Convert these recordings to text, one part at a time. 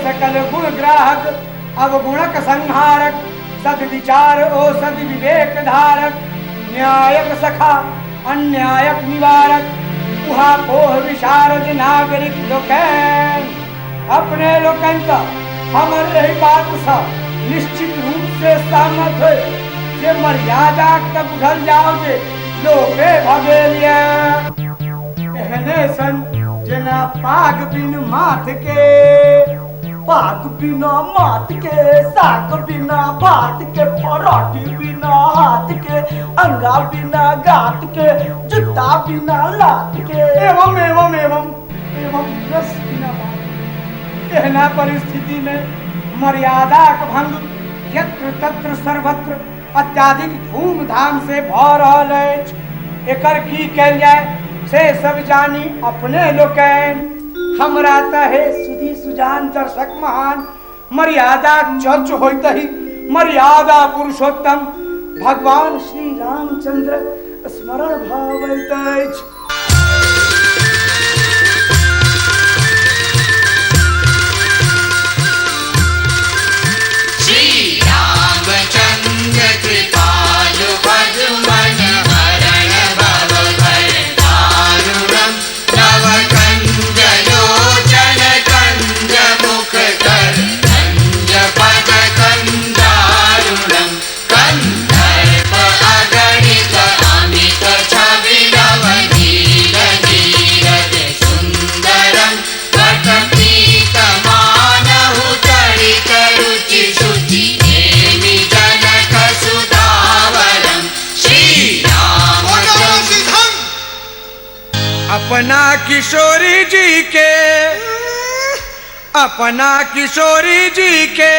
सकल गुण ग्राहक अवगुणक संहारक सद्विचार ओ सद्विवेक धारक न्यायक सखा अन्यायक निवारक उहा पोह विशारद नागरिक लोकन अपने लोकन का हमर रही बात सा निश्चित रूप से सहमत है जे मर्यादा तक बुझल जाओ जे लोके भगेलिया कहने सन जना पाग बिन माथ के पाग बिना मात के साग बिना भात के पराठी बिना हाथ के अंगा बिना गात के जूता बिना लात के एवं एवं एवं एवं रस बिना बात कहना परिस्थिति में मर्यादा का भंग यत्र तत्र सर्वत्र अत्याधिक धूमधाम से भ रहल अछि एकर की कयल जाय से सब जानी अपने लोकन हमरा तहे सुधी सुजान दर्शक महान मर्यादा चर्च होइत ही मर्यादा पुरुषोत्तम भगवान श्री रामचंद्र स्मरण भावैत अछि श्री रामचंद्र कृपालु पद्मन हरण भव भय दारुणं नव कंज लोचन कंज मुख कर कंज पद कंदारुणं कंदर्प अगणित अमित छवि नव नील नीरज सुंदरं वटपीत मानहु तडित रुचि शुचि नेमि जनक सुधावरं श्री राम अपना किशोरी जी के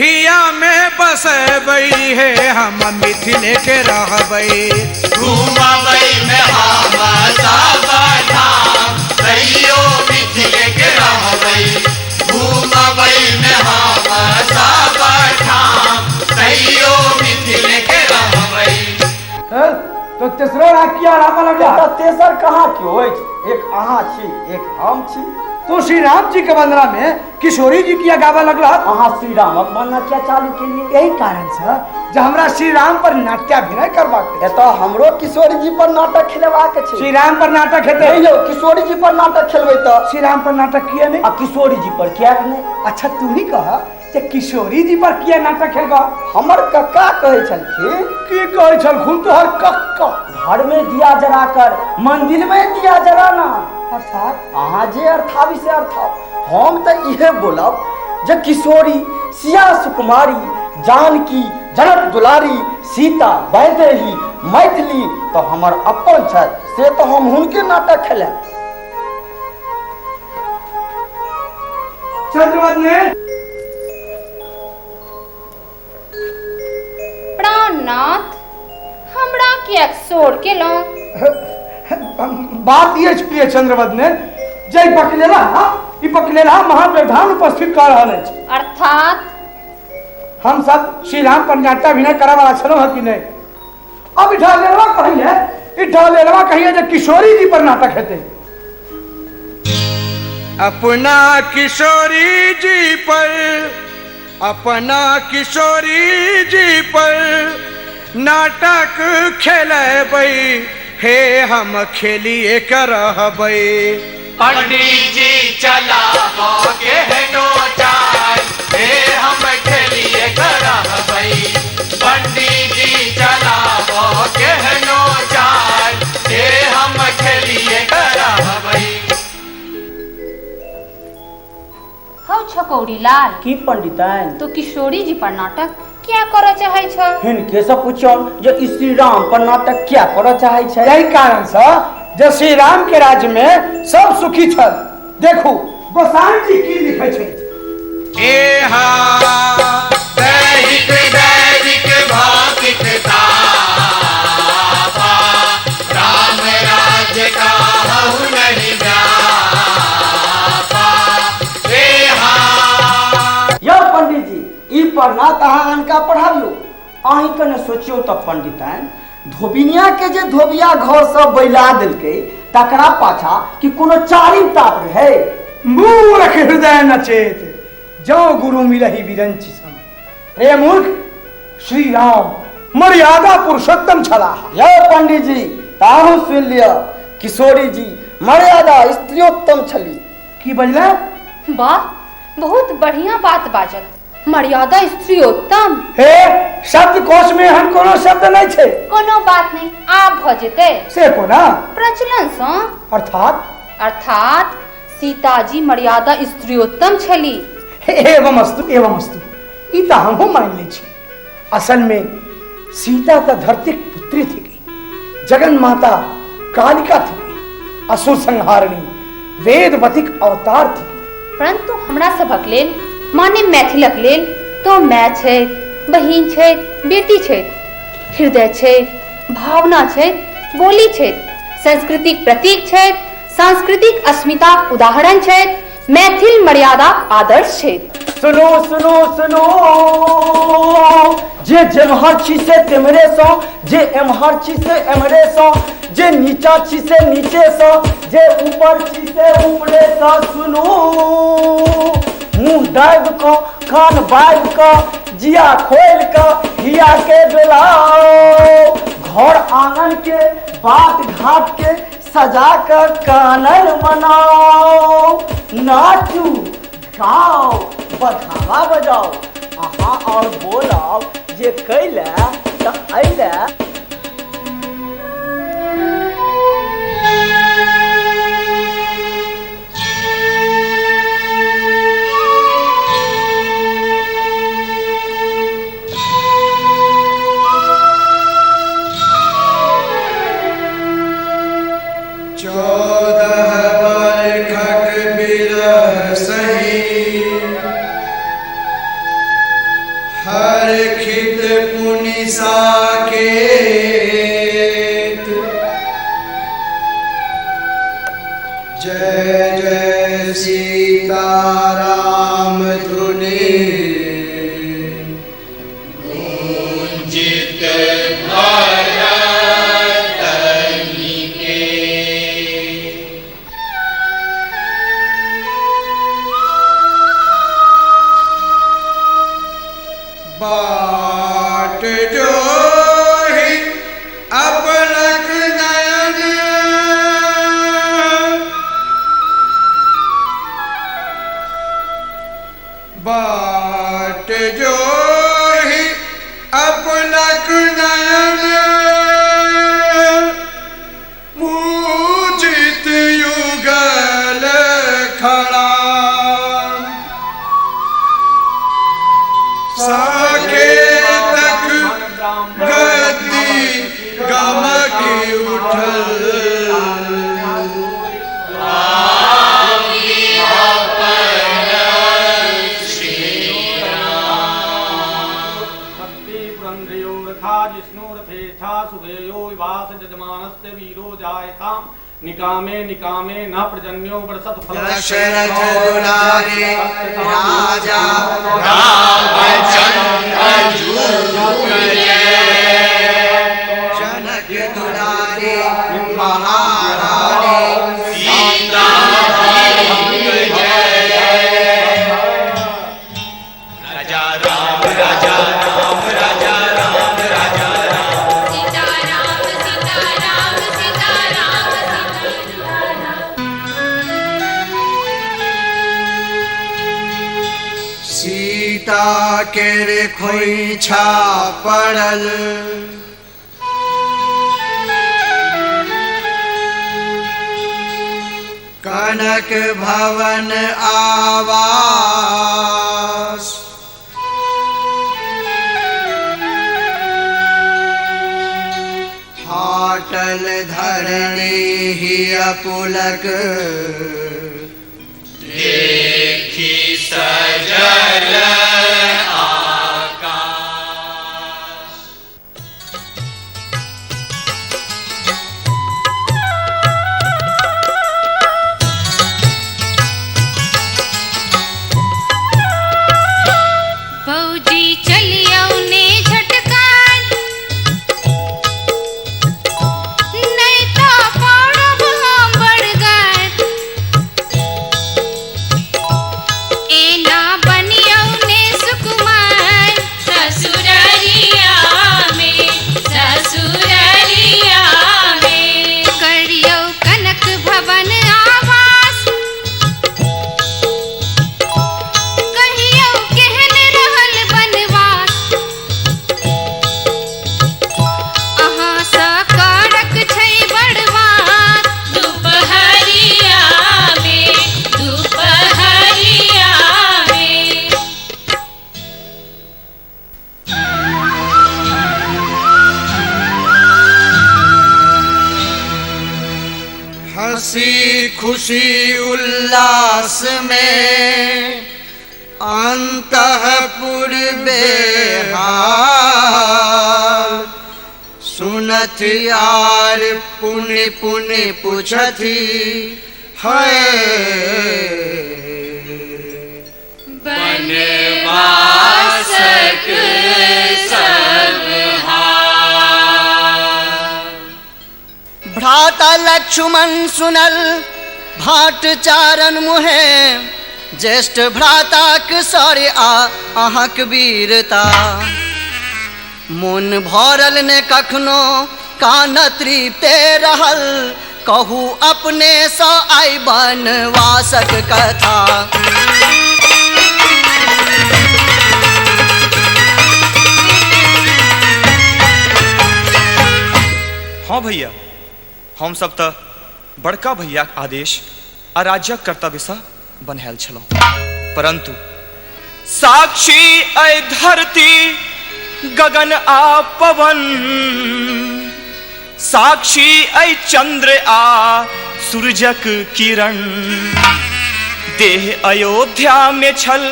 हिया में बसबई है हम मिथिले के रहबई घूमबई में हम सब धाम कहियो मिथिला तो तेसरो राग किया गावा लगला। तो तेसर कहाँ क्यों होय छै? एक अहाँ छी, एक हम छी। तो श्री राम जी के वंदना में किशोरी जी किया गावा लगला। अहाँ श्री रामक वंदना क्या चालू केलिए? यही कारण से जो हमरा श्री राम पर नाट्याभिनय करबाक छै। एतऽ हमरो किशोरी जी पर नाटक खेलेबाक छै। श्री राम पर नाटक हेतै? नहीं यौ, किशोरी जी पर नाटक खेलबै तऽ। श्री राम पर नाटक किया नहीं? आ किशोरी जी पर किया नहीं? अच्छा तू ही कह जे किशोरी जी पर किया नाटक खेलबा? हमर कक्का कहै छलखिन। की कहै छलखुन तोहर कक्का? घर में दिया जला कर मंदिर में दिया जलाना। अर्थात अहाँ जे अर्थावी से अर्थाव। हम तो इहे बोलब जे किशोरी, सिया सुकुमारी, जानकी, जनक दुलारी, सीता, वैदेही, मैथिली तो हमर अपन छथि, से तो हम हुनके नाटक खेलें। चंद्रवदने प्राणनाथ हमरा के छोड़ के लो। बात ये प्रिय चंद्रवदने जय बकलेला महाव्यवधान उपस्थित कर रहा है। अर्थात हम सब श्री राम पर नाट्याभिनय करे वाला छलो है कि नहीं? अब ढालेलवा कहिए जे किशोरी जी पर नाटक हेते। अपना किशोरी जी पर नाटक खेलबै हे हम खेलिए करबै। पंडित जी चलाबो केहनो चाल हे हम खेलिए करबै। पंडित जी चलाबो केहनो चाल हे हम खेलिए करबै। हौ छकौड़ी लाल की पंडिताइन? तो किशोरी जी पर नाटक क्या करे चाहे छ? हिनके से पूछो जो श्री राम पर नाटक क्या करे चाहे छै। यही कारण से जो श्री राम के राज्य में सब सुखी छल। देखो गोसाई जी की लिखे छै। एहा दैविक दैविक भौतिक तापा राम राज्य का हऊ नहीं व्यापा। एहा यौ पंडित जी ई पर ना अहाँ अनका पढ़ाबियो। अहीं कने सोचियो तो पंडिताइन, धोबिनिया के जे धोबिया घर सब बैला देलकै तकरा पाछा कि कोनो चारिम ताप रहे। मूर्ख हृदय नचेत जो गुरु मिलहि विरंचि सम। रे मूर्ख, श्री राम मर्यादा पुरुषोत्तम छलाह। यौ पंडित जी ताहू सुन लिया, किशोरी जी मर्यादा स्त्रियोत्तम छली। की बजला? वाह, बहुत बढ़िया बात बाजल। मर्यादा स्त्रियोत्तम। हे शब्दकोश में हम कोनो शब्द नहीं छे। कोनो बात नहीं, आप भ जेते से कोना प्रचलन सँ। अर्थात सीताजी मर्यादा स्त्रियोत्तम छली। एवं अस्तु ई त हमहु मान ले छी। असल में सीता त धरती पुत्री थी, जगन माता कालिका थी, असुर संहारिणी वेदवतिक अवतार थी। परंतु हमरा सबक लेल माने मैथिलक लेल तो माय छै, बहिन छै, बेटी छै, हृदय छै, भावना छै, बोली छै, सांस्कृतिक प्रतीक छै, सांस्कृतिक अस्मिता उदाहरण छै, मैथिल मर्यादा आदर्श छै। सुनो सुनो सुनो, जे जेम्हर छी से तेमरे सो, जे एम्हर छी से एम्हरे सो, जे नीचा छी से नीचे सो, जे ऊपर छी से ऊपरे सो। सुनो मुंह दाब को, कान बाब को, जिया खोल को, हिया के डोलाओ। घर आंगन के बाट घाट के सजा कर कानन मनाओ। नाचू गाओ बधावा बजाओ, अहाँ और बोलाओ जे कैले त अइले। जय जय सीताराम धुनि गुंजित भरत प्रजायताम निकामे निकामे न प्रजन्यो वर्षत फल दशरथ दुलारे राजा रामचंद्र जुग जनक दुलारे महारानी सीता राजा राम राजा राम राजा राम राजा राम सीताराम सीताराम सीताराम सीता के खोइछा पड़ल कनक भवन आवास फाटल धरणी ही पुलक देखी सजल आकाश फौजी चलियो ने झटकान नहीं तो पड़ब हम बड़गान एना बनियो ने सुकुमार ससुरारिया में करियो कनक भवन आवास कहियो केहन रहल बनवास अहाँ सा कारक छै बड़वार दुपहरिया में हंसी खुशी उल्लास में अंतःपुर बेहाल सुनत यार पुण्य पुण्य पूछथी है बनवासक सब भ्राता लक्ष्मण सुनल भाट चारण मुहे ज्येष्ठ भ्राताक सौर्य अहाँक वीरता मोन भरल ने कखनो कान तृप्ते रहल कहू अपने सँ आई बनवासक कथा हाँ भैया हम सब तो बड़का भैया आदेश आ राज्यक कर्तव्य से बनहल छलहुँ परंतु साक्षी ऐ धरती गगन आ पवन साक्षी ऐ चंद्र आ सूरजक किरण देह अयोध्या में छल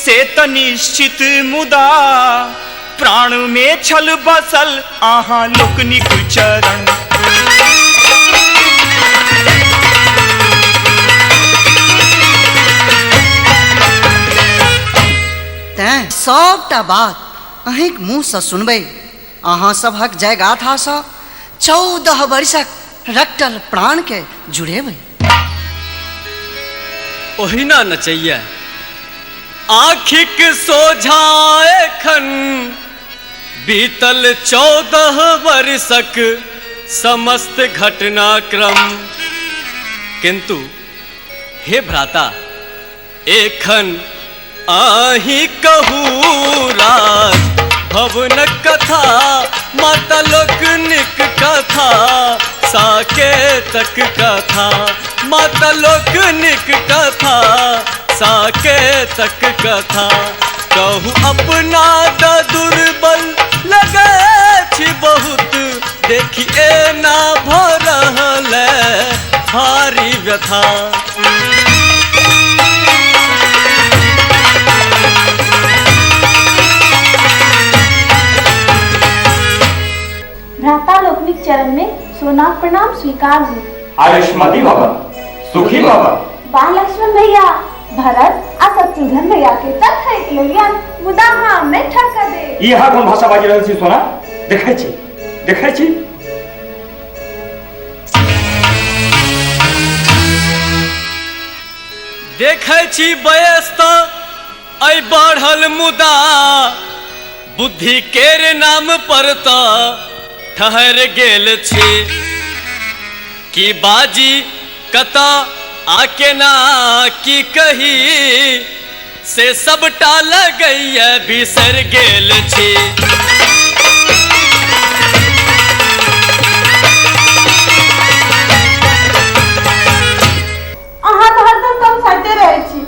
से त निश्चित मुदा प्राण में छल बसल आहा लोकनिक चरण तैं सबटा बात अहींक मुँह से सुनबै अहाँ सभक जयगाथा सँ 14 वर्षक रक्तल प्राण के जुड़ेबै ओहिना नचैया आँखिक सोझा एखन बीतल 14 वर्षक समस्त घटनाक्रम किंतु हे भ्राता एखन आही कहू राज भवन कथा माता लोकनिक कथा साकेतक कथा माता लोकनिक कथा साकेतक कथा कहू अपना द दुर्बल लगे छी बहुत देखिए ना भरल भारी व्यथा भ्राता लोकनिक चरण में सोना प्रणाम स्वीकार हो। आयुष्मती बाबा, सुखी बाबा। वाह लक्ष्मण भैया, भरत आ शत्रुघ्न भैया के तक है लेलियन, मुदा हम नहीं ठका दे। यह कौन भाषा बाजी रहल छी सोना? देखै छी, देखै छी। देखै छी बयस ऐ बढ़ल मुदा बुद्धि केर नाम पर ठहर गेल छी कि बाजी कता आके ना की कही से सबटा लगैया बिसर गेल छी। अहाँ तो हरदम कम सटे रहे छी।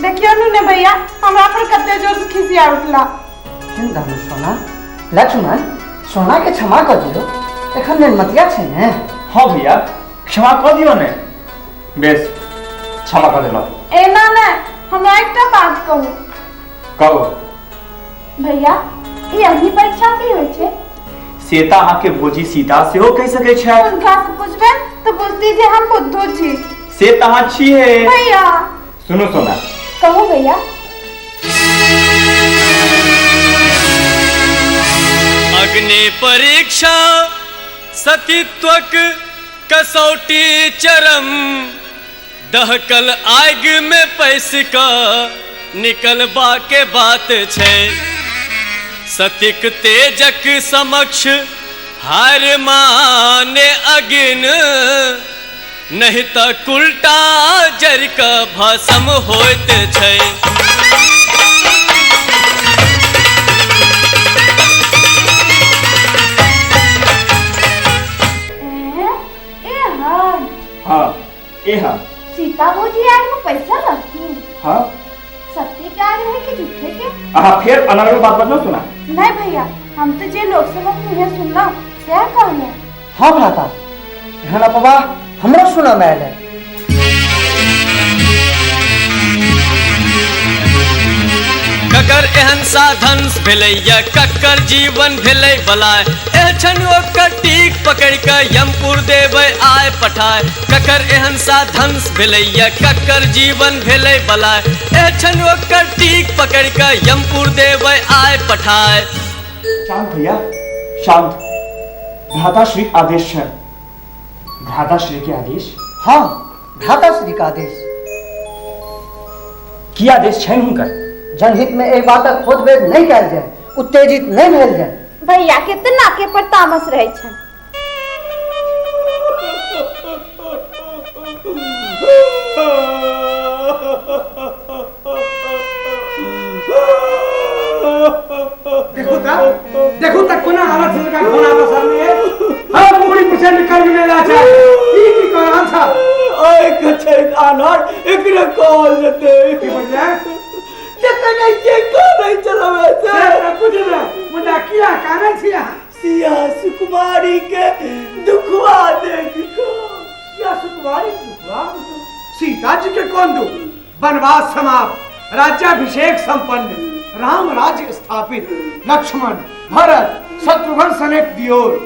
देखियो नु भैया, हमरा पर कते जोर से खिसिया उठला। दानु सोना, लक्ष्मण सोना के क्षमा कर दियो, एखन निर्मतिया छै ने। हां भैया, क्षमा कर दियो ने। बेस, क्षमा कर देलो। एना ने, हमरा एकटा बात कहू। कहू। भैया, ई अग्नि परीक्षा की होय छै? सीता आके भोजी सीता से हो कह सके छै। उनका से पूछबे तो बुझती जे हम बुद्धू छी। से तहां छी है भैया। सुनो सोना। कहू भैया। अग्नि परीक्षा सतीत्वक कसौटी चरम, दहकल आग में पैस का निकलबा के बात छै। सतिक तेजक समक्ष हार माने अगिन, नहीं तो उल्टा जर का भस्म होइत छै। हाँ, सीता भोजी आग में पैसा रखी। हाँ। सत्य के आग है कि झूठे के? फिर अनर्गल बात बदलो सुना। नहीं भैया, हम तो जे लोग सबक मुझे सुनना से कहले। हाँ भ्राता, यहाँ पवा हमरा सुना मैल है। ककर एहन साधन भेलैया, ककर जीवन भेलै बलाय, एहन ओकर टीक पकड़ के यमपुर देबै आय पठाय। ककर एहन साधन भेलैया, ककर जीवन भेलै बलाय, एहन ओकर टीक पकड़ के यमपुर देबै आय पठाय। शांत भैया, शांत। भ्राताश्री आदेश है। भ्राताश्री के आदेश? हाँ, भ्राताश्री का आदेश। की आदेश छै हुनकर? जनहित में एक बात खोद वेद नहीं कल जाए, उत्तेजित नहीं भेल जाए। भैया कितना के पर तामस रहे छन। देखो तक कोना हालत से का कोना बसर में है। हम पूरी प्रचंड कर्म में ला चाहे की करान था। ओए कछे अनर एकरे कॉल देते की बोल रहा जतने के नहीं चलावे से कुछ ना मुंडा किया कारण छिया सिया सुकुमारी के दुखवा देख को। सिया सुकुमारी दुखवा? सीता जी के कौन दुख? वनवास समाप्त, राज्याभिषेक संपन्न, राम राज्य स्थापित, लक्ष्मण, भरत, शत्रुघ्न सनेक दियोर,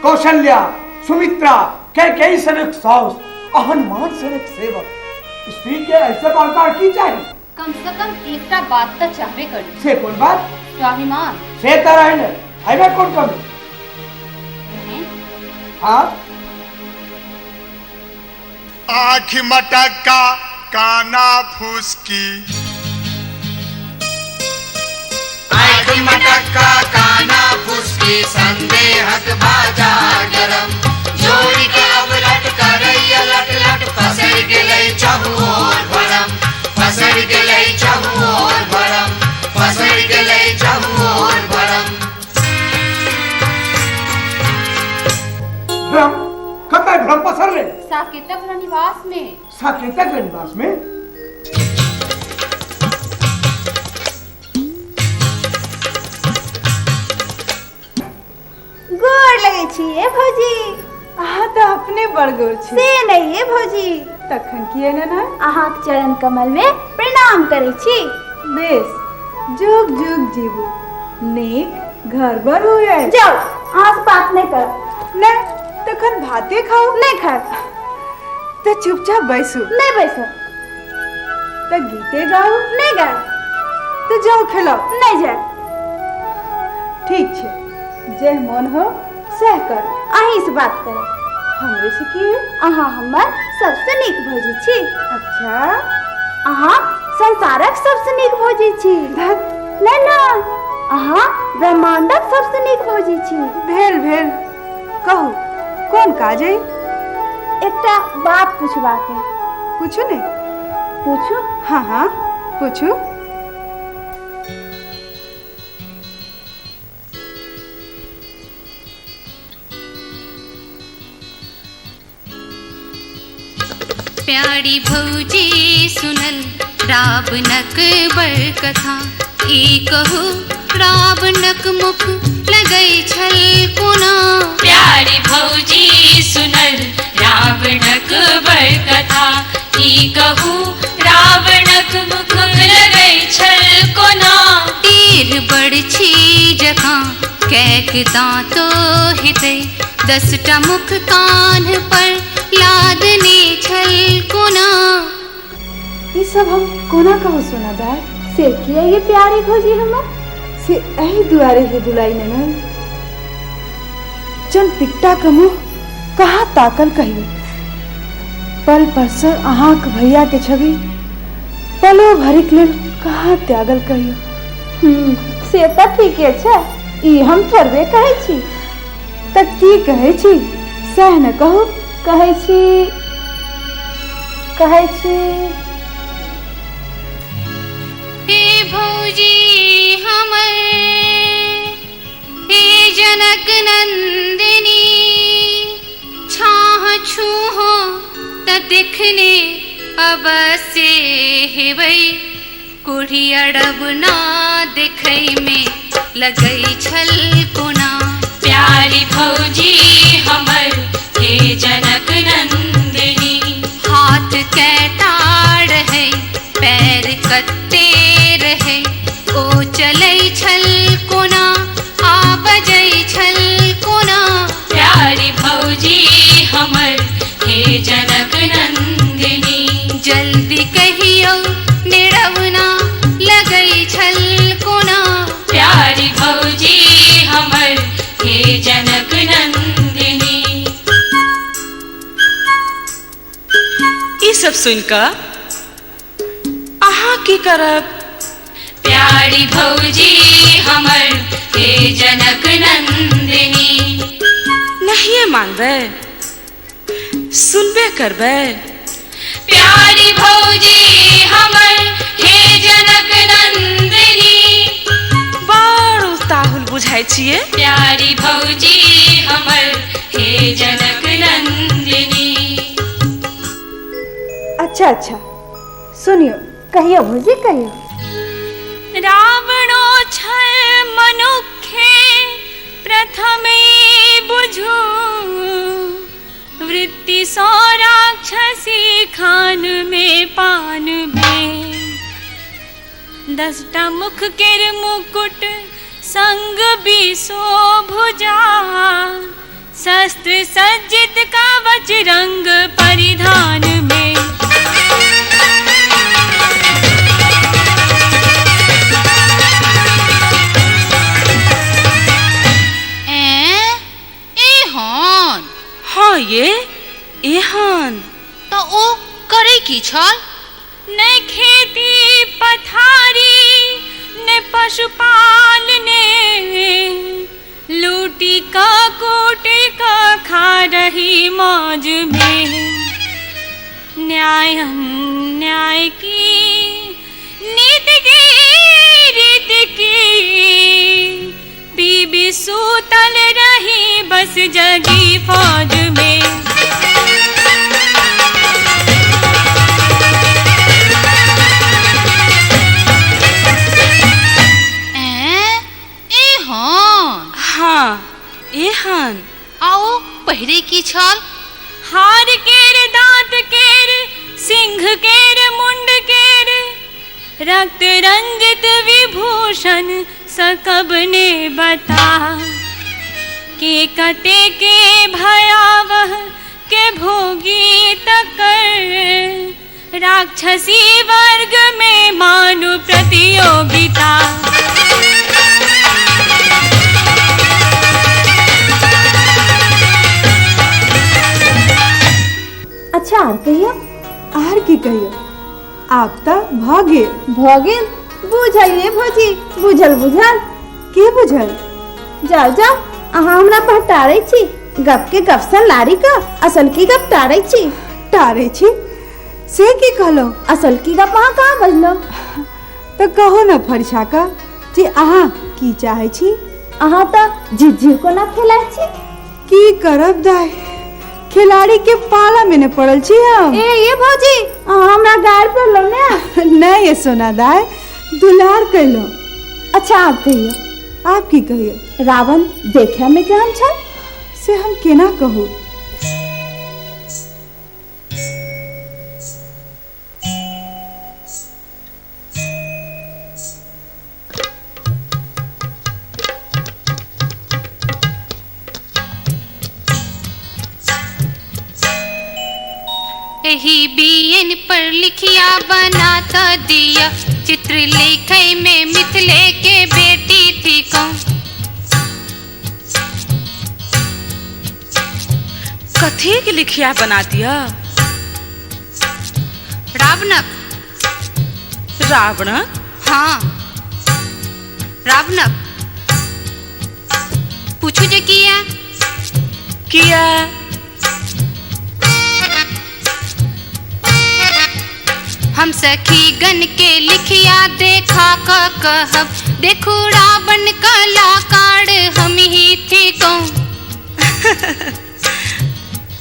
कौशल्या, सुमित्रा, कैकेयी सनेक सास, हनुमान सनेक सेवक। स्त्री के ऐसे बड़कार की चाहिए? कम से कम एकटा बात तो चाहबे करी। से कौन बात? स्वाभिमान। से तरह है हमें कौन कमी? हाँ? आँख मटका काना फुसकी, आँख मटका काना फुसकी, संदेहक बाजार गरम, जोड़ी के अब लट करैया लट लट, पसर गेलै चहुओर भरम, पसर गेलै चहुओर भरम, पसर गेलै चहुओर भरम। भ्रम? कब मैं भ्रम पसर ले? साकेतक निवास में। साकेतक निवास में? गोर लगे छिए भौजी। अहाँ तो अपने बड़गोर छी। से नहीं है भौजी। तखन किए न अहाँ के चरण कमल में प्रणाम करे छी। बेस, जुग जुग जीवू, नेक घर बर हो जाए। जाओ, अहाँ से बात नहीं कर। ने तखन भाते खाओ। नहीं खाए। तो चुपचाप बैसू। नहीं बैसो। तो गीते गाओ। नहीं गाए। तो जाओ खेलाओ। नहीं जाए। ठीक छे, जे मन हो सह कर। अहीं से बात करो। हमरे से की है? अहाँ हमर सबसे नीक भौजी छी। अच्छा, अहाँ संसारक सबसे नीक भौजी छी। नहीं ना, अहाँ ब्रह्मांडक सबसे नीक भौजी छी। भेल भेल, कहू कौन काज है? एकटा बात पूछबाक है। पूछू ने। पूछू। हाँ हाँ पूछू। प्यारी भौजी सुनल रावणक बड़ कथा, ई कहू रावणक मुख लगै छल कोना। प्यारी भौजी सुनल रावणक बड़ कथा, ई कहू रावणक मुख लगै छल कोना। तीर बड़छी जकाँ कैक दाँतो हितै, 10टा मुख कान पर लादने छल कोना। ये सब हम कोना कहू सुना दार? से किया ये प्यारी भौजी हमर? से एही दुआरे है दुलाई ननन। जन पिट्टा का मुँह कहाँ ताकल कहियो, पल परसर अहाँक भैया के छवि पलो भरिक लेल कहाँ त्यागल कहियो। से तो ठीके छै, ई हम थोड़बे कहै छी। त की कहै छी सह न कहू। कहै छी, कहै छी। हे भौजी हमर, हे जनक नंदिनी, छाह छूहो त दिखने अवश्य हेबै, कुढ़ी अड़ब ना दिखै में लगै छल कोना। प्यारी भौजी हमर हे जनक नंदिनी, हाथ कैताड़ है पैर कत्ते रहे, ओ चलै छल कोना आ बजै छल कोना। प्यारी भौजी हमर हे जनक नंदिनी, जल्दी कहियो निरवना लगै छल कोना। प्यारी भौजी हमर हे जनक नंदिनी। ई सब सुनकर अहाँ की करब? प्यारी भौजी हमर हे जनक नंदिनी। नहीं मानबे, सुनबे करबे। प्यारी भौजी हमर हे जनक नंदिनी। बड़ उताहुल बुझाइ छिए। प्यारी भौजी हमर हे जनक नंदिनी। अच्छा अच्छा सुनियो, कहियो भौजी कहियो। रावणो छल मनुखे प्रथमे बुझू, वृत्ति सौ राक्षसी खान में पान में। 10टा मुख केर मुकुट संग 20 भुजा, शस्त्र सज्जित कवच रंग परिधान में। हाँ ये एहन तो ओ करे की छल? न खेती पथारी न पशुपाल ने, लूटी का कोटी का खा रही मौज में। न्याय अन्याय की नीति की रीति की, बीबी सूतल रही बस जगी फौज में। हाँ एहन। आओ पहिरे की छल? हार केर दांत केर, सिंह केर मुंड केर, रक्त रंजित विभूषण सकब ने बता। के कटे के भयावह के भोगी तकर राक्षसी वर्ग में मानु प्रतियोगिता। अच्छा आर कहियो आर की कहियो आप तो भागे बुझाइए भौजी बुझल के बुझल जाओ जाओ अहाँ हमरा पर टारै छी गप के गपसन लारी का असल की गप टारै छी से की कहलो असल की गप अहाँ कहाँ बजलो तो कहो न फरिछा का जे अहाँ की चाहे छी अहाँ तो जिज्जी को ना खेलाय छी की करब दाय खिलाड़ी के पाला में न पड़ल छी हम ये भौजी अहाँ हमरा गाड़ पर लो ने नहीं ये सोना दाय दुलार कैलो। अच्छा आप कहियो आप की कहियो रावण देखे में केहन छल से हम केना कहू यही बीएन पर लिखिया बनाता दिया चित्र लेखे में मिथिले के बेटी थी कौन। कथी के लिखिया बना दिया रावणक। रावण हाँ रावणक पूछू जे किया हम सखी गण के लिखिया देखा का कहब देखो रावण कलाकार हम ही थे कौन।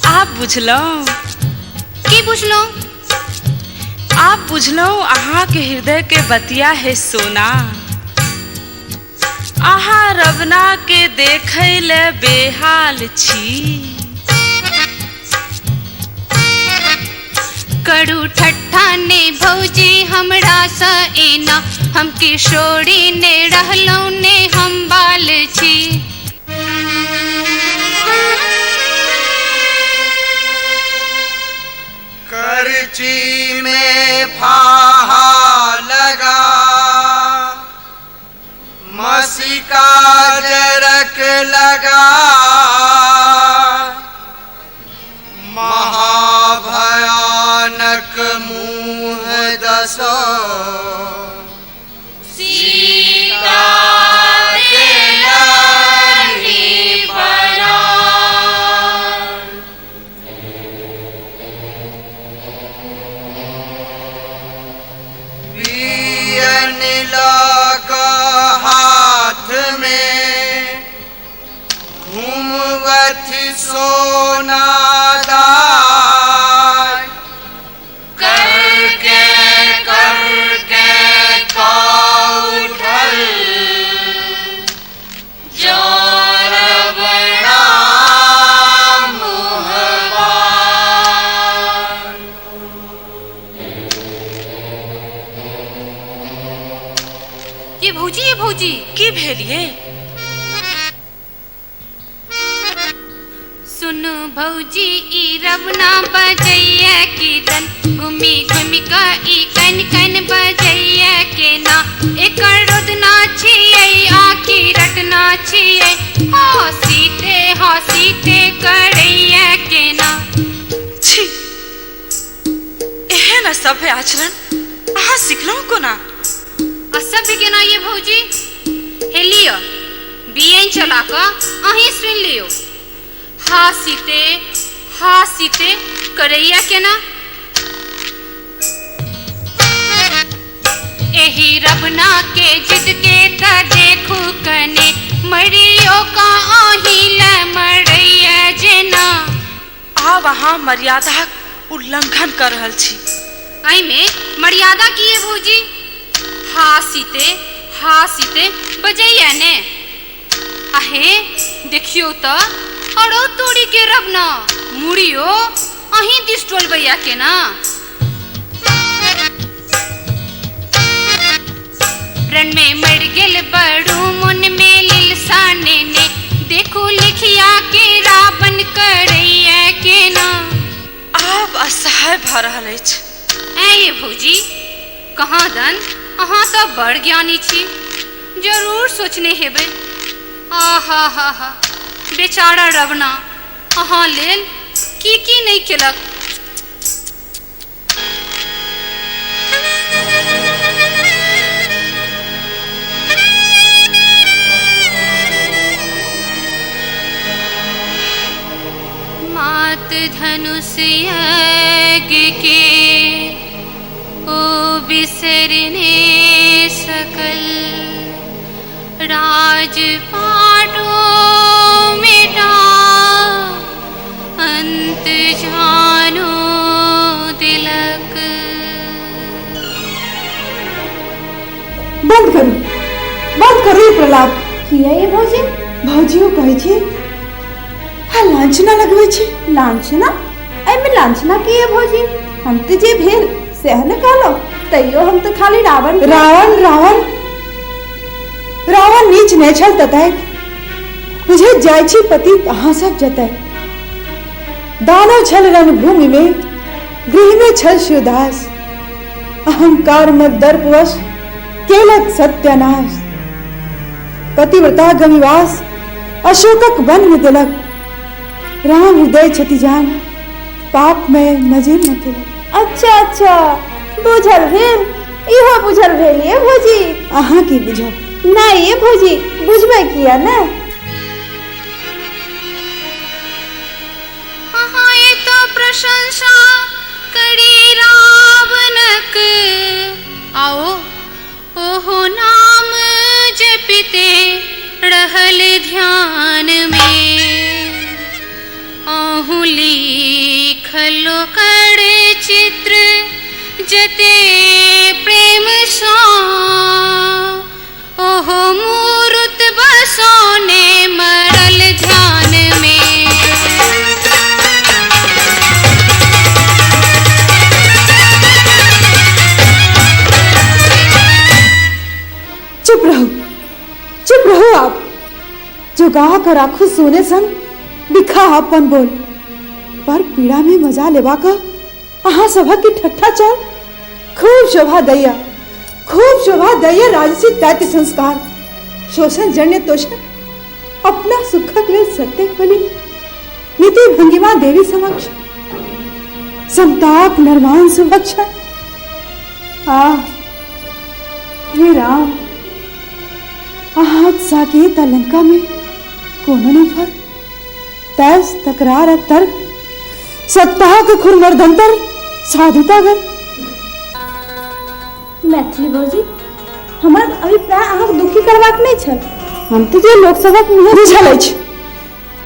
आप बुझलो की बुझलो आप बुझलो अहाँ के हृदय के बतिया है सोना। अहाँ रवना के देखै ले बेहाल छी करू ठट्ठा ने भौजी हमरा सा एना हम किशोरी ने रहलो ने हम बाल छी। करची में फाहा लगा मसिका जरक लगा महाभयानक मुँह दसो सीता के लानी बना। बियन लगा हाथ में घूमवत सोना ये भौजी की भेलिए सुन भौजी ई रवना बजैया की दन घूमी घूमी का ई कन कन बजैया के ना एकर रोदना छियै आखी रटना छियै हसीते करैया के ना। छी एहन असभ्य आचरण अहाँ सिखलहुँ कोना। असभ्य के ना ये भौजी हे लियो बीएन चला का अहीं सुन लियो हासीते करैया के ना। एही रबना के जिद के त देखू कने मरियो का आही ल मरैया जेना। आप वहाँ मर्यादा उल्लंघन कर रहल छी। आई में मर्यादा की है भौजी हासीते बजैया ने आहे देखियो त अड़ो तोड़ी के रबना मुड़ियो अहीं दिस्टोल भैया के ना। रण में मर गेल बड़ू मन में लिलसाने ने देखो लिखिया के रावण करैया के ना। आब असहाय भ रहल अछि। ये भौजी कहाँ दन अहाँ तो बड़ ज्ञानी छी, जरूर सोचने हेबै। आहा हा हा बेचारा रवना अहाँ लेल की नहीं केलक। मात धनुष यज्ञ के ओ बिसरने सकल, राजपाटो मिटा अंत जानो तिलक। बंद करू ये प्रलाप। किया ये भौजी? भौजियो कहै छी हाँ लांछना लगबै छी। लांछना? एमे लांछना की है भौजी? हम तो जे भेल सेह न कहलो, तैयो हम तो खाली रावण रावण नीच नहीं छल ततै मुझे जाय छी पति अहाँ सब जतै। दानो छल रणभूमि में, गृह में छल शिवदास, अहंकार मद दर्पवश केलक सत्यानाश। पतिव्रता गमिवास अशोकक वन में दिलक, राम हृदय क्षति जान पाप में नजीर न केलक। अच्छा बुझल भेल, इहो बुझल भेल ये भौजी। अहाँ की बुझब? नहीं ये भौजी बुझबे किया ना। ये तो प्रशंसा करी रावणक, आओ ओहो नाम जपिते रहल ध्यान में। आहू लिखलो कर चित्र जते प्रेम सा, ओहो मूर्त बसोने मरल ध्यान में। चुप रहो आप। जो गा कर आखु सोने संग दिखा अपन बोल, पर पीड़ा में मजा लेवा का अहाँ सभा की ठट्ठा चल। खूब शोभा दैया राजसी दैत्य संस्कार, शोषण जन्य तोषण अपना सुखक ले सत्य बलि। नीति भंगिमा देवी समक्ष संताप नरमान सुभक्षण। हे राम आहत साकेत लंका में कोनो नहीं फल, तैस तकरार तर्क सत्ता के खुर मर्दंतर साधुता गन। मैथिली भौजी हमर अभिप्राय अहाँ दुखी करबाक नहीं छल। हम तो जे लोक सभक मुँह बुझल अछि,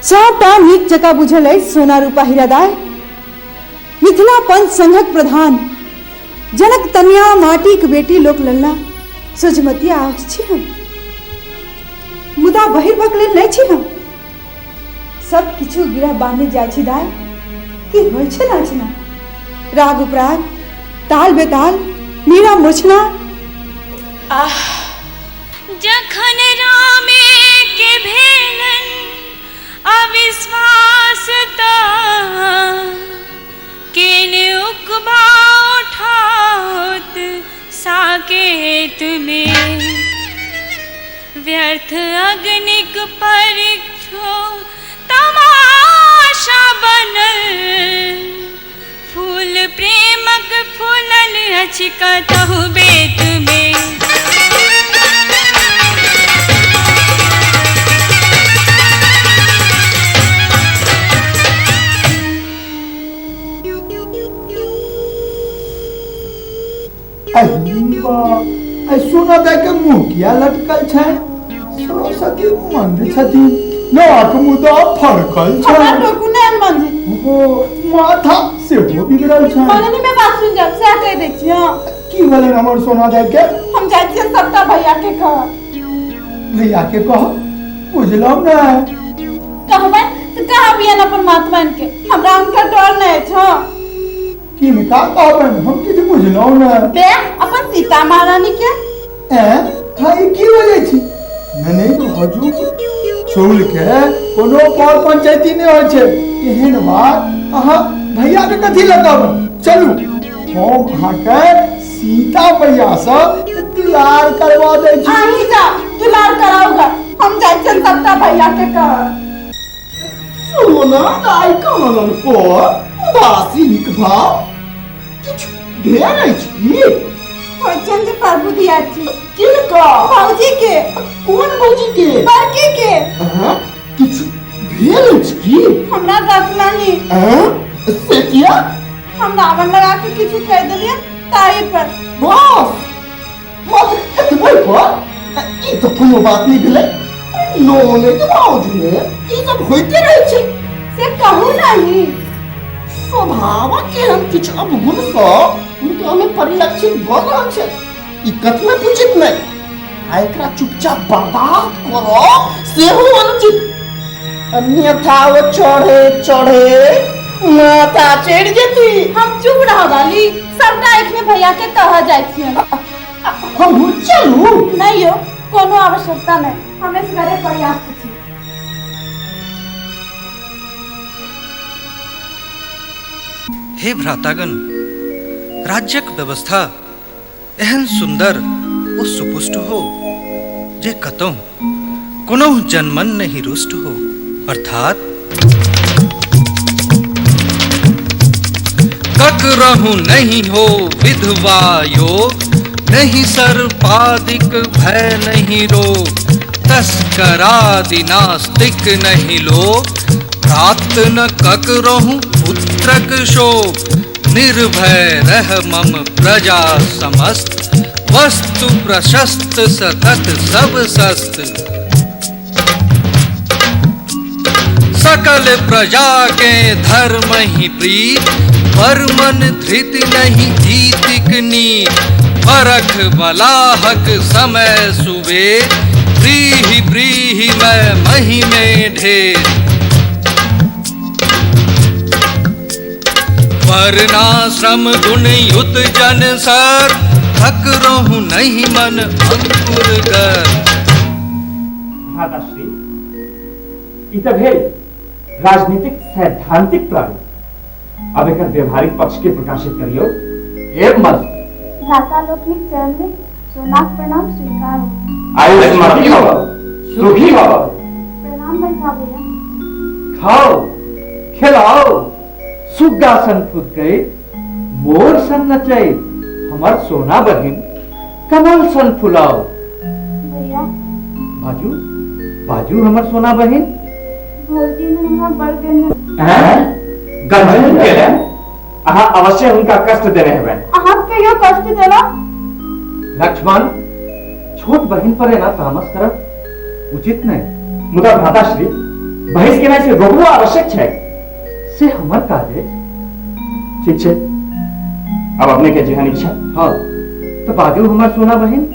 सबटा नीक जकाँ बुझल अछि। सोना रूपा हीरादाय मिथिला पंच संघक प्रधान, जनक तनिया माटीक बेटी लोक लल्ला सुजमती आवश्य छी हम, मुदा बहिर्भक लेल नहीं छी हम। सब किछु गिरा बांधने जाय छी दाय कि होय छै नाचना, राग उपराग ताल बेताल मीरा मूर्छना। जखन रामे के भेलन अविश्वास ता, केने उकबा उठात साकेत में। व्यर्थ अग्निक परीक्षो तमाशा बनल, फूल प्रेमक फूलल अछि कतहु बेत में। सोना दे के मुंह किया लटकल छै, सरस्वती मंद छथि, नाक मुदा फड़कल छै। हमरा टोकू नै मंजी, ओ माथा से हो बिगड़ल छै। माननी में बात सुन जब से कह दै छियै की भेलै हमर सोना दे के? हम जाय छियै सबटा भैया के कह। भैया के कह, बुझलौ नै? कहबै त कहबियन अपन महात्मन के, हमरा उनका डर नै छ। किनका कहबन, हम किछ बुझलौ नै? बे अपन सीता महारानी के। हां की बोलै छी? नहीं हजू रसौल के कोनो पर पंचायती नहीं होय छै। एहन बात अहाँ भैया के कथी लगाव। चलू हम अहाँ के सीता मैया से दुलार करवा दे छी। आही जा दुलार कराऊगा। हम जाय छन सबटा भैया के कह। सोना दाई कानन पर उदासीनिक भाव किछ ढेर अछि। भजन जे प्रभु दिया छी। किनका? भौजी के। कोन भौजी के? बड़की के। किछ भेल अछि की? हमरा रखना नी। से किया? हम रावण लगा के किछ कह देलिए ताई पर। बस मत एतबे पर ई तो कोनो बात नहीं भेलै। नोने के भौजी ने ई सब होइते रहै छै। से कहू नहीं। स्वभाव के हम किछ अवगुण सँ उनका में परिलक्षित भ रहल छै। ई कतमे उचित नहीं। आ एकरा चुपचाप बर्दाश्त करो सेहो अनुचित। अन्यथा वो चढ़े चढ़े माता चढ़ जेती। हम चुप रह वाली सबटा एखने भैया के कह जाय छी। हम चलू नहीं हो कोनो आवश्यकता नहीं। हमें घरे पर्याप्त छी। हे भ्रातागण, राज्यक व्यवस्था एहन सुंदर ओ सुपुष्ट हो जे कतौ कोनो जनमन नहीं रुष्ट हो। अर्थात ककरहु नहीं हो विधवा योग, नहीं सर्पादिक भय नहीं रोग, तस्करादि नास्तिक नहीं लोग, प्राप्त न ककरहु पुत्रक शोक, निर्भय रह मम प्रजा समस्त, वस्तु प्रशस्त सतत सब सस्त, सकल प्रजा के धर्म ही प्रीत, पर मन धृत नहीं जीतिक नीत, परख बलाहक समय सुबेर, प्रीहि प्रीहि मैं मही में ढेर, वर्णाश्रम गुण युत जन सर, थकरहु नहीं मन अंकुर गर। भ्राताश्री, ई त भेल राजनीतिक सैद्धांतिक प्रारूप। अब एक व्यवहारिक पक्ष के प्रकाशित करियो। एक मत भ्राता लोकनिक चरण में सोनाक प्रणाम स्वीकार हो। आयुष्मती भव, सुखी भव। प्रणाम बड़का भैया। खाओ खिलाओ, सुग्गा सन फुद गए, मोर सन नचै, हमर सोना बहिन कमल सन फुलाओ। भैया बाजू बाजू हमर सोना बहिन। भौजी ने हमरा बड़ गंजन। हैं? गंजन केले? अहाँ अवश्य उनका कष्ट देने हेबै। अहाँ कहियो कष्ट देला? लक्ष्मण, छोट बहिन पर एना तामस करब उचित नहीं। मुदा भ्राताश्री, बहिष केनाइ से रोकबो आवश्यक छै। से हमर काज अछि। ठीक छै, अब अपने के जेहन इच्छा। हाँ, तो बाजू हमर सोना बहिन।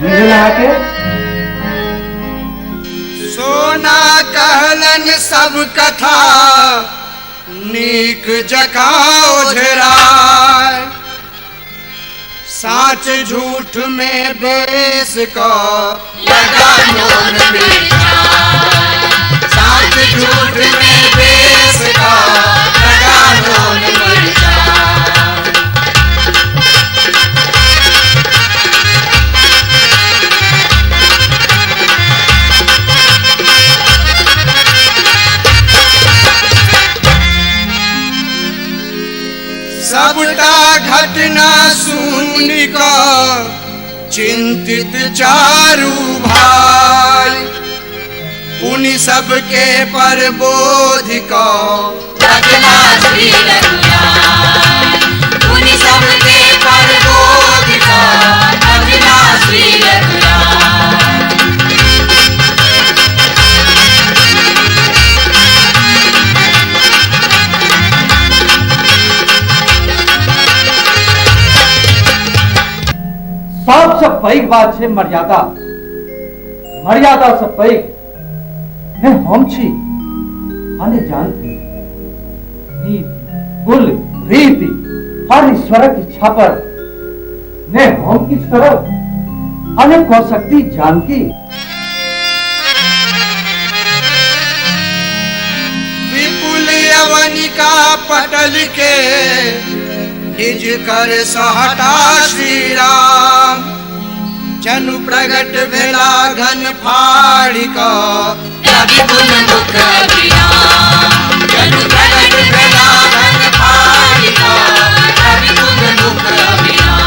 मिले आके सोना कहलन सब कथा, नीक जकाँ ओझराय, साच झूठ में बेस का लगा नून मिर्चाय, साच झूठ में बेस का लगा नून मिर्चाय। सबटा घटना सुन कर चिंतित चारू भाई, पुनि सबके पर बोध का रखना श्री रघुराय, पुनि सबके पर बोध का रखना श्री रघुराय। सबसे पैघ बात छै मर्यादा। मर्यादा से पैघ ने हम छी। आने जानती नीति कुल रीति हर ईश्वरक इच्छा पर ने हम किछ करब। आने कह सकती जानकी जवनिका पटल के निज कर सहटा श्री राम। जनु प्रगट भेला घन फाड़ी का रवि कुल मुख अभिराम। जनु प्रगट भेला घन फाड़ी का रवि कुल मुख अभिराम।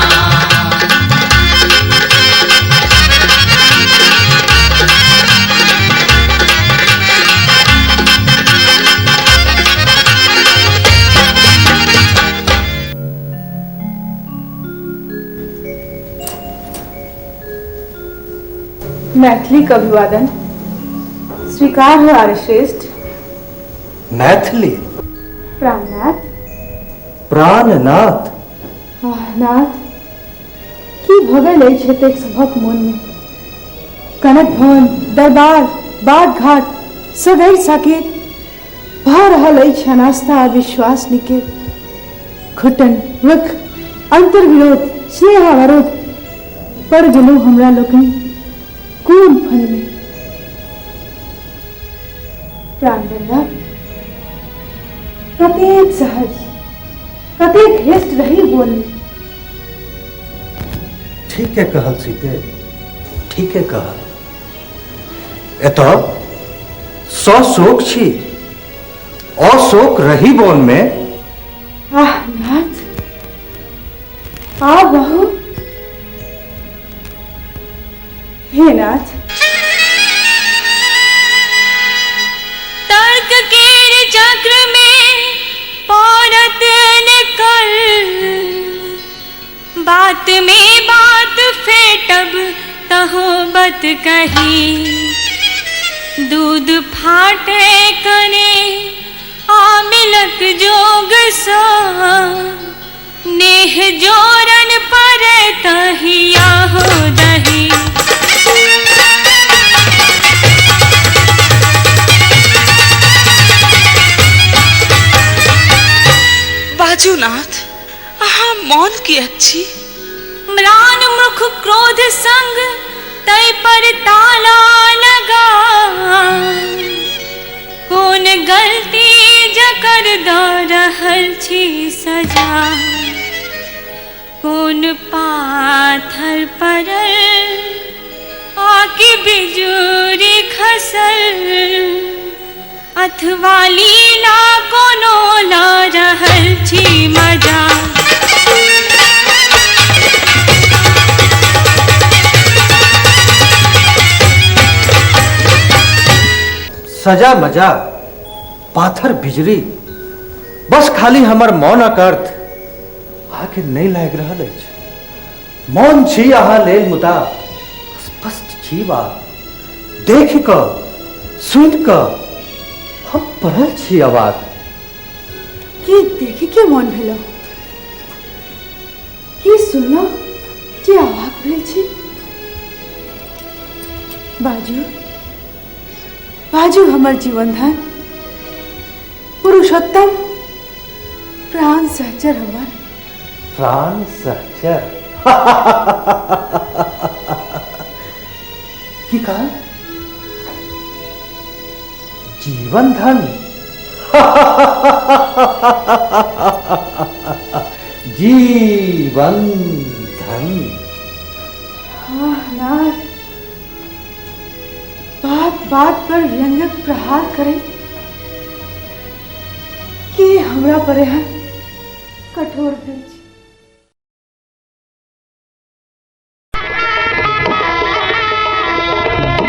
मैथिली का अभिवादन स्वीकार है आर्यश्रेष्ठ। मैथिली प्राणनाथ प्राणनाथ नाथ की भगल अछि एतेक सभक मोन में। कनक भवन दरबार बाट घाट सदैव साकेत भा रहल अछि अनास्था आ विश्वास निकेत। घुटन रुख अंतर विरोध स्नेह अवरोध पड़ गेलहुँ हमरा लोकनि कौन फल में। प्राणवल्लभ कतेक सहज कतेक हृष्ट रही बोल। ठीक है कहल सीते, ठीक है कहल। एतऽ सशोक छी, अशोक रही बोन में। आह नाथ आ बहु हे नाथ। तर्क केर चक्र में पौरत निकल, बात में बात फेटब तहो बत कही। दूध फाटे कने आमिलक जोग सा, नेह जोरन पर तहिया हो दही। बाजूनाथ अहाँ मौन की अच्छी। म्लान मुख क्रोध संग तय पर ताला लगा, कौन गलती जकर द रहल छी सजा। कौन पाथर परल आकि बिजुरी खसल, अथवा लीला कोनो ला रहल छी मजा। सजा मजा पाथर बिजरी बस खाली हमर मौनक अर्थ आखिर नहीं लाग रहल अछि। मौन छी अहाँ लेल मुदा स्पष्ट छी बात। देख कऽ सुन कऽ हम पढ़ल छी अवाक। की देखी के मन भेलो, की सुनलो जे अवाक भेल छी। बाजू बाजू हमर जीवन धन पुरुषोत्तम प्राण सहचर हमर। प्राण सहचर की कहा? जीवन धन जीवन धन। नाथ बात बात पर व्यंग्यक प्रहार करे के हमरा पर कठोर भेल।